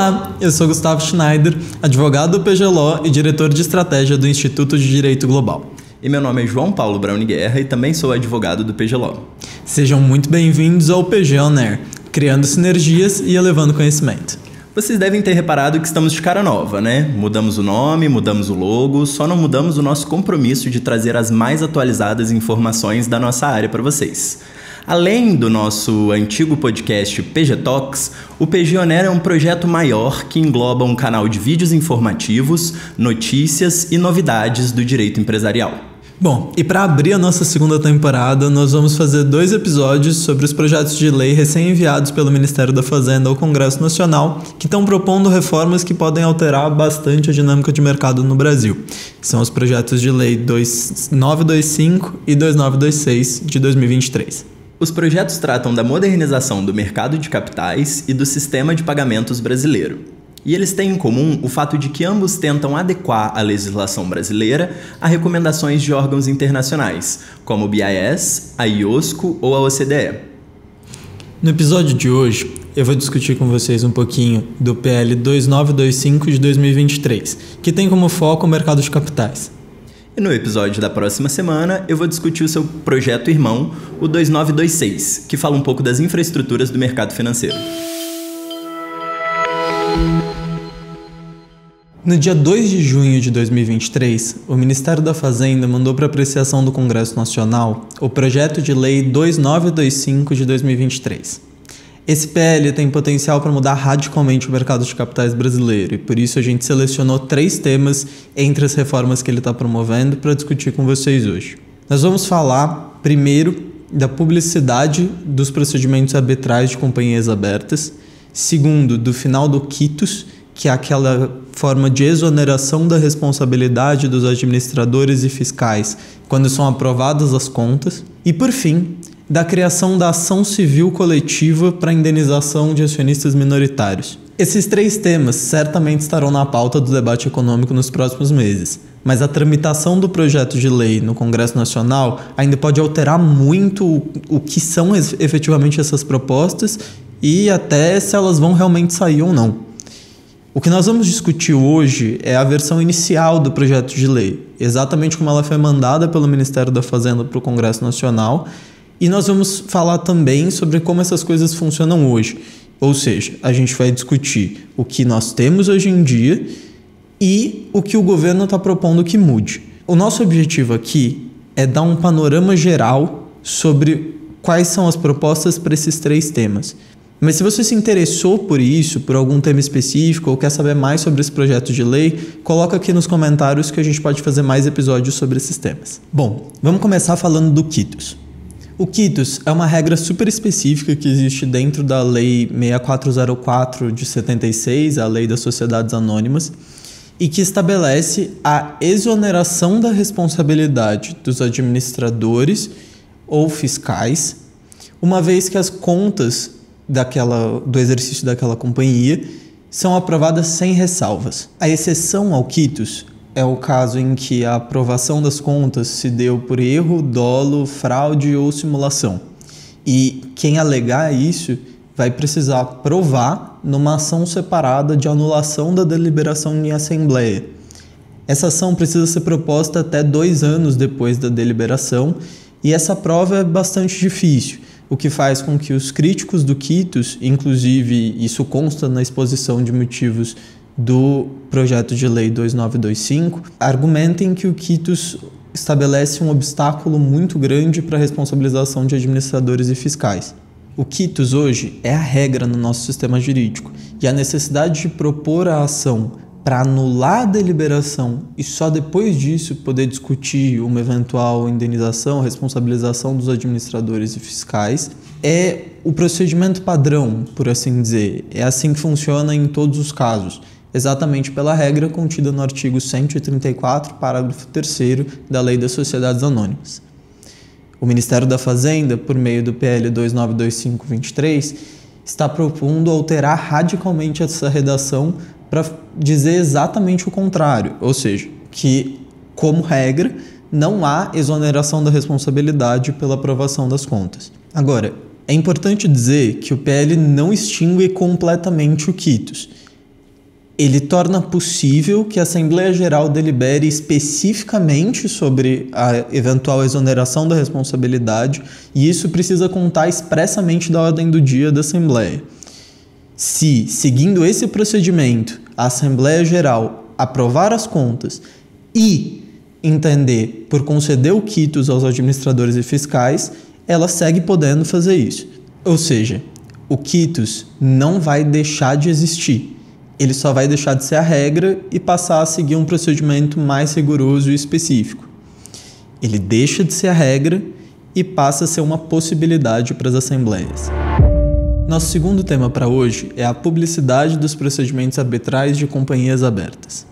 Olá, eu sou Gustavo Schneider, advogado do PG Law e diretor de estratégia do Instituto de Direito Global. E meu nome é João Paulo Brauni Guerra e também sou advogado do PG Law. Sejam muito bem-vindos ao PG On Air, criando sinergias e elevando conhecimento. Vocês devem ter reparado que estamos de cara nova, né? Mudamos o nome, mudamos o logo, só não mudamos o nosso compromisso de trazer as mais atualizadas informações da nossa área para vocês. Além do nosso antigo podcast PG Talks, o PG On Air é um projeto maior que engloba um canal de vídeos informativos, notícias e novidades do direito empresarial. Bom, e para abrir a nossa segunda temporada, nós vamos fazer 2 episódios sobre os projetos de lei recém-enviados pelo Ministério da Fazenda ao Congresso Nacional, que estão propondo reformas que podem alterar bastante a dinâmica de mercado no Brasil. São os projetos de lei 2925 e 2926 de 2023. Os projetos tratam da modernização do mercado de capitais e do sistema de pagamentos brasileiro. E eles têm em comum o fato de que ambos tentam adequar a legislação brasileira a recomendações de órgãos internacionais, como o BIS, a IOSCO ou a OCDE. No episódio de hoje, eu vou discutir com vocês um pouquinho do PL 2925 de 2023, que tem como foco o mercado de capitais. E no episódio da próxima semana, eu vou discutir o seu projeto irmão, o 2926, que fala um pouco das infraestruturas do mercado financeiro. No dia 2 de junho de 2023, o Ministério da Fazenda mandou para apreciação do Congresso Nacional o projeto de lei 2925 de 2023. Esse PL tem potencial para mudar radicalmente o mercado de capitais brasileiro e por isso a gente selecionou 3 temas entre as reformas que ele está promovendo para discutir com vocês hoje. Nós vamos falar, primeiro, da publicidade dos procedimentos arbitrais de companhias abertas, segundo, do final do quitus, que é aquela forma de exoneração da responsabilidade dos administradores e fiscais quando são aprovadas as contas, e por fim, da criação da ação civil coletiva para indenização de acionistas minoritários. Esses 3 temas certamente estarão na pauta do debate econômico nos próximos meses, mas a tramitação do projeto de lei no Congresso Nacional ainda pode alterar muito o que são efetivamente essas propostas e até se elas vão realmente sair ou não. O que nós vamos discutir hoje é a versão inicial do projeto de lei, exatamente como ela foi mandada pelo Ministério da Fazenda para o Congresso Nacional, e nós vamos falar também sobre como essas coisas funcionam hoje. Ou seja, a gente vai discutir o que nós temos hoje em dia e o que o governo está propondo que mude. O nosso objetivo aqui é dar um panorama geral sobre quais são as propostas para esses 3 temas. Mas se você se interessou por isso, por algum tema específico, ou quer saber mais sobre esse projeto de lei, coloca aqui nos comentários que a gente pode fazer mais episódios sobre esses temas. Bom, vamos começar falando do quitus. O quitus é uma regra super específica que existe dentro da Lei 6404 de 76, a Lei das Sociedades Anônimas, e que estabelece a exoneração da responsabilidade dos administradores ou fiscais, uma vez que as contas do exercício daquela companhia são aprovadas sem ressalvas. A exceção ao quitus é o caso em que a aprovação das contas se deu por erro, dolo, fraude ou simulação. E quem alegar isso vai precisar provar numa ação separada de anulação da deliberação em assembleia. Essa ação precisa ser proposta até 2 anos depois da deliberação e essa prova é bastante difícil, o que faz com que os críticos do quitus, inclusive isso consta na exposição de motivos do projeto de lei 2925, argumentem que o quitus estabelece um obstáculo muito grande para a responsabilização de administradores e fiscais. O quitus hoje é a regra no nosso sistema jurídico e a necessidade de propor a ação para anular a deliberação e só depois disso poder discutir uma eventual indenização, responsabilização dos administradores e fiscais, é o procedimento padrão, por assim dizer. É assim que funciona em todos os casos, exatamente pela regra contida no artigo 134, parágrafo 3º da Lei das Sociedades Anônimas. O Ministério da Fazenda, por meio do PL 2925/23, está propondo alterar radicalmente essa redação para dizer exatamente o contrário, ou seja, que, como regra, não há exoneração da responsabilidade pela aprovação das contas. Agora, é importante dizer que o PL não extingue completamente o quitus. Ele torna possível que a Assembleia Geral delibere especificamente sobre a eventual exoneração da responsabilidade, e isso precisa constar expressamente da ordem do dia da Assembleia. Se, seguindo esse procedimento, a Assembleia Geral aprovar as contas e entender por conceder o quitus aos administradores e fiscais, ela segue podendo fazer isso. Ou seja, o quitus não vai deixar de existir. Ele só vai deixar de ser a regra e passar a seguir um procedimento mais rigoroso e específico. Ele deixa de ser a regra e passa a ser uma possibilidade para as assembleias. Nosso segundo tema para hoje é a publicidade dos procedimentos arbitrais de companhias abertas.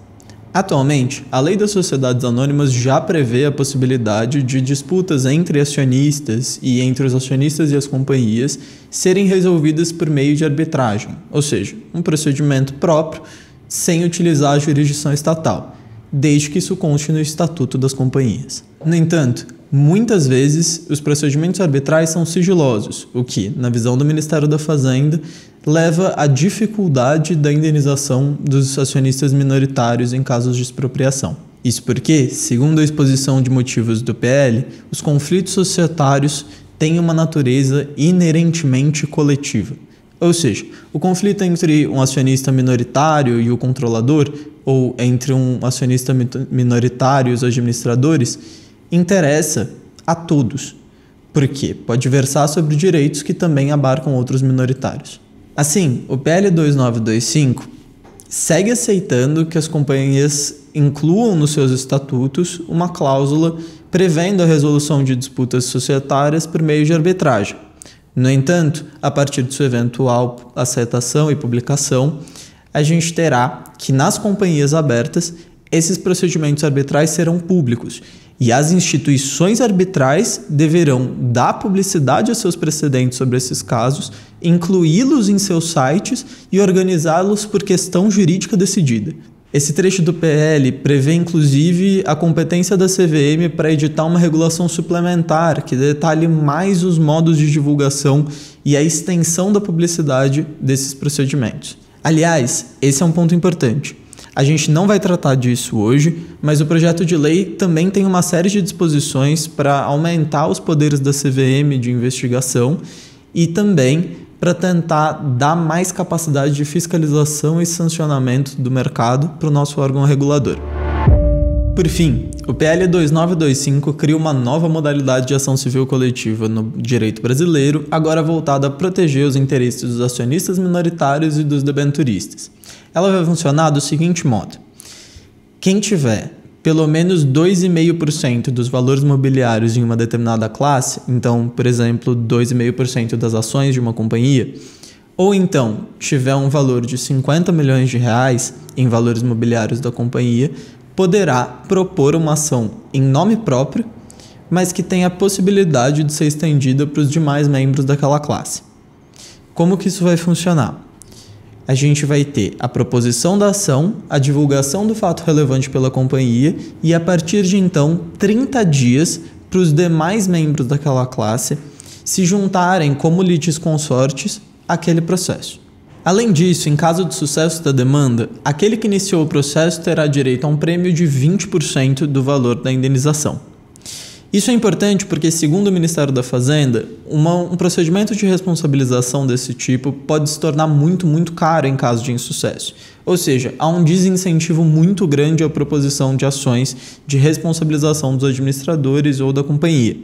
Atualmente, a Lei das Sociedades Anônimas já prevê a possibilidade de disputas entre acionistas e entre os acionistas e as companhias serem resolvidas por meio de arbitragem, ou seja, um procedimento próprio sem utilizar a jurisdição estatal, desde que isso conste no Estatuto das Companhias. No entanto, muitas vezes os procedimentos arbitrais são sigilosos, o que, na visão do Ministério da Fazenda, leva à dificuldade da indenização dos acionistas minoritários em casos de expropriação. Isso porque, segundo a exposição de motivos do PL, os conflitos societários têm uma natureza inerentemente coletiva. Ou seja, o conflito entre um acionista minoritário e o controlador, ou entre um acionista minoritário e os administradores, interessa a todos, porque pode versar sobre direitos que também abarcam outros minoritários. Assim, o PL 2925 segue aceitando que as companhias incluam nos seus estatutos uma cláusula prevendo a resolução de disputas societárias por meio de arbitragem. No entanto, a partir de sua eventual aceitação e publicação, a gente terá que nas companhias abertas esses procedimentos arbitrais serão públicos e as instituições arbitrais deverão dar publicidade a seus precedentes sobre esses casos, incluí-los em seus sites e organizá-los por questão jurídica decidida. Esse trecho do PL prevê, inclusive, a competência da CVM para editar uma regulação suplementar que detalhe mais os modos de divulgação e a extensão da publicidade desses procedimentos. Aliás, esse é um ponto importante. A gente não vai tratar disso hoje, mas o projeto de lei também tem uma série de disposições para aumentar os poderes da CVM de investigação e também para tentar dar mais capacidade de fiscalização e sancionamento do mercado para o nosso órgão regulador. Por fim, o PL 2925 cria uma nova modalidade de ação civil coletiva no direito brasileiro, agora voltada a proteger os interesses dos acionistas minoritários e dos debenturistas. Ela vai funcionar do seguinte modo: quem tiver pelo menos 2,5% dos valores mobiliários em uma determinada classe, então, por exemplo, 2,5% das ações de uma companhia, ou então tiver um valor de 50 milhões de reais em valores mobiliários da companhia, poderá propor uma ação em nome próprio, mas que tenha a possibilidade de ser estendida para os demais membros daquela classe. Como que isso vai funcionar? A gente vai ter a proposição da ação, a divulgação do fato relevante pela companhia e, a partir de então, 30 dias para os demais membros daquela classe se juntarem como litisconsortes àquele processo. Além disso, em caso de sucesso da demanda, aquele que iniciou o processo terá direito a um prêmio de 20% do valor da indenização. Isso é importante porque, segundo o Ministério da Fazenda, um procedimento de responsabilização desse tipo pode se tornar muito caro em caso de insucesso. Ou seja, há um desincentivo muito grande à proposição de ações de responsabilização dos administradores ou da companhia.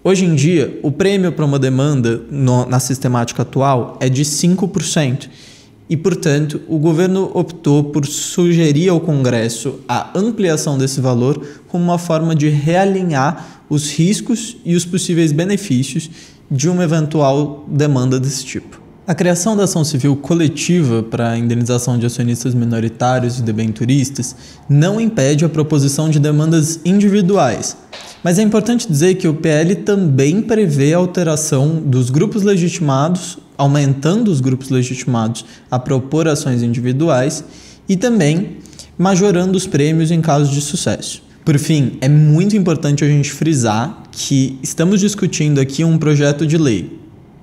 Hoje em dia, o prêmio para uma demanda na sistemática atual é de 5%. E, portanto, o governo optou por sugerir ao Congresso a ampliação desse valor como uma forma de realinhar os riscos e os possíveis benefícios de uma eventual demanda desse tipo. A criação da ação civil coletiva para a indenização de acionistas minoritários e debenturistas não impede a proposição de demandas individuais, mas é importante dizer que o PL também prevê a alteração dos grupos legitimados, aumentando os grupos legitimados a propor ações individuais e também majorando os prêmios em caso de sucesso. Por fim, é muito importante a gente frisar que estamos discutindo aqui um projeto de lei,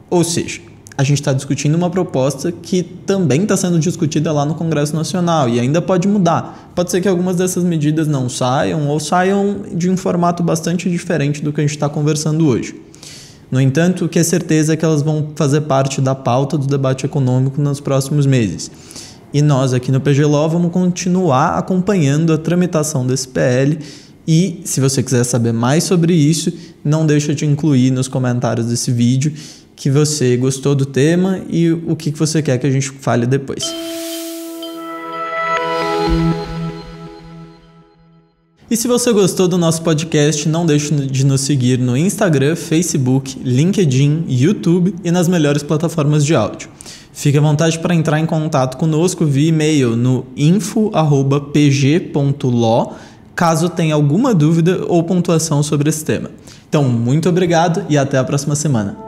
ou seja, a gente está discutindo uma proposta que também está sendo discutida lá no Congresso Nacional e ainda pode mudar. Pode ser que algumas dessas medidas não saiam ou saiam de um formato bastante diferente do que a gente está conversando hoje. No entanto, o que é certeza é que elas vão fazer parte da pauta do debate econômico nos próximos meses. E nós aqui no PG Law vamos continuar acompanhando a tramitação desse PL e, se você quiser saber mais sobre isso, não deixa de incluir nos comentários desse vídeo que você gostou do tema e o que você quer que a gente fale depois. E se você gostou do nosso podcast, não deixe de nos seguir no Instagram, Facebook, LinkedIn, YouTube e nas melhores plataformas de áudio. Fique à vontade para entrar em contato conosco via e-mail no info@pg.law, caso tenha alguma dúvida ou pontuação sobre esse tema. Então, muito obrigado e até a próxima semana.